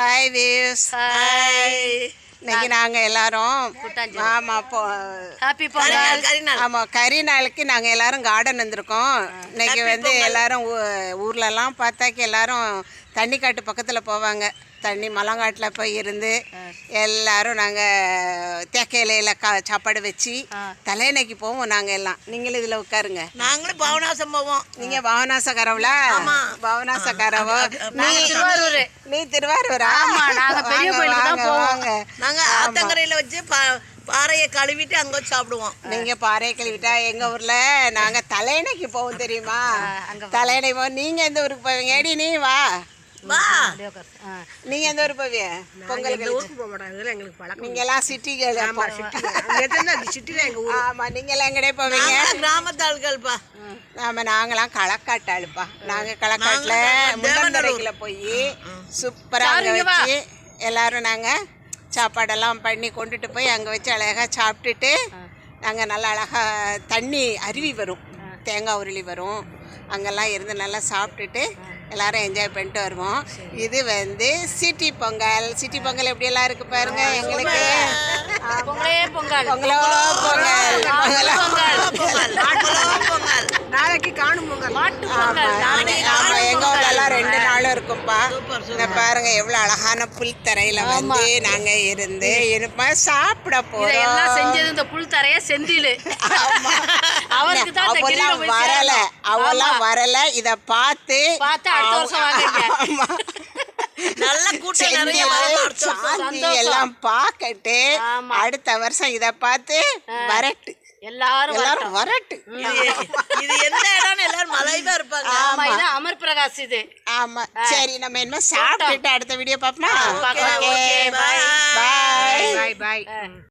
Hi weaves. Hi. இன்னைக்கு நாங்கள் எல்லாரும் ஹாப்பி பொங்கல். ஆமாம், கறி நாளுக்கு நாங்கள் எல்லாரும் கார்டன் வந்திருக்கோம். இன்னைக்கு வந்து எல்லாரும் ஊர்லலாம் பார்த்தாக்கி எல்லாரும் தண்ணி காட்டு பக்கத்தில் போவாங்க. தண்ணி மலங்காட்டில் போய் இருந்து எல்லாரும் நாங்கள் தேக்க இலையில் சாப்பாடு வச்சு தலையணைக்கு போவோம். நாங்கள் எல்லாம் நீங்களும் இதில் உட்காருங்க. நாங்களும் பாவனாசம் போவோம். நீங்கள் பாவனாச கரவுலா? பாவனாச கரவோ. நீ திருவாரூரா? வாங்க. நாங்கள் ஆத்தங்கரையில் வச்சு பாறையை கழுவிட்டு அங்கே வச்சு சாப்பிடுவோம். நீங்கள் பாறையை கழுவிட்டா எங்கள் ஊரில் நாங்கள் தலையணைக்கு போவோம், தெரியுமா? தலையணை போவோம். நீங்கள் எந்த ஊருக்கு போவீங்க? ஏடி நீ வா வா. நீங்க எந்த ஊருக்கு போவீங்க? பொங்கலுக்கு ஊருக்கு போக மாட்டாங்க. இதெல்லாம் எங்களுக்கு பழக்கம். நீங்க எல்லாம் சிட்டிகள். ஆமா, சிட்டி தான் எங்க ஊர். ஆமா, நீங்க எல்லாம் எங்கடே போவீங்க? கிராமத்தாள்கள்ப்பா. ஆமா, நாங்களாம் களக்காட்டாளுப்பா. நாங்க களக்காட்டுல முண்டந்தரைக்குள்ள போய் சூப்பரா அங்க வச்சு எல்லாரும் நாங்க சாப்பாடெல்லாம் பண்ணி கொண்டுட்டு போய் அங்க வச்சு அழகா சாப்பிட்டுட்டு நாங்க நல்லா அழகா தண்ணி அருவி வரும், தேங்காய் உருளி வரும், அங்கெல்லாம் இருந்து நல்லா சாப்பிட்டுட்டு எல்லாரும் என்ஜாய் பண்ணிட்டு வருவோம். இது வந்து சிட்டி பொங்கல். சிட்டி பொங்கல் எப்படியெல்லாம் இருக்கு பாருங்க. எங்களுக்கு பொங்கலோ பொங்கல், நாளைக்கு காணும் பொங்கல். ஆமா, எங்க ஊர்ல எல்லாம் 2 நாளும் இருக்கும்பா. இந்த பாருங்க எவ்வளவு அழகான புல் தரையில வந்து நாங்க இருந்து இருப்பா சாப்பிட போறோம். செஞ்சது இந்த புல் தரைய செந்தில். அவெல்லாம் வரல, அவெல்லாம் வரல. இத பார்த்து அடுத்த வருஷம் வாங்க. நல்ல கூட்டம் எல்லாம் பார்க்கட்டு அடுத்த வருஷம் இத பார்த்து வரட்டு, எல்லாரும் வரட்டு. இது எந்த இடம்னு எல்லாரும் மலைவா இருப்பாங்க. ஆமா, இது அமர் பிரகாஷ் இது. ஆமா, சரி நம்ம என்ன சாப்பிட்டுட்டு அடுத்த வீடியோ பாப்போமா? ஓகே, பாய் பாய். பாய்.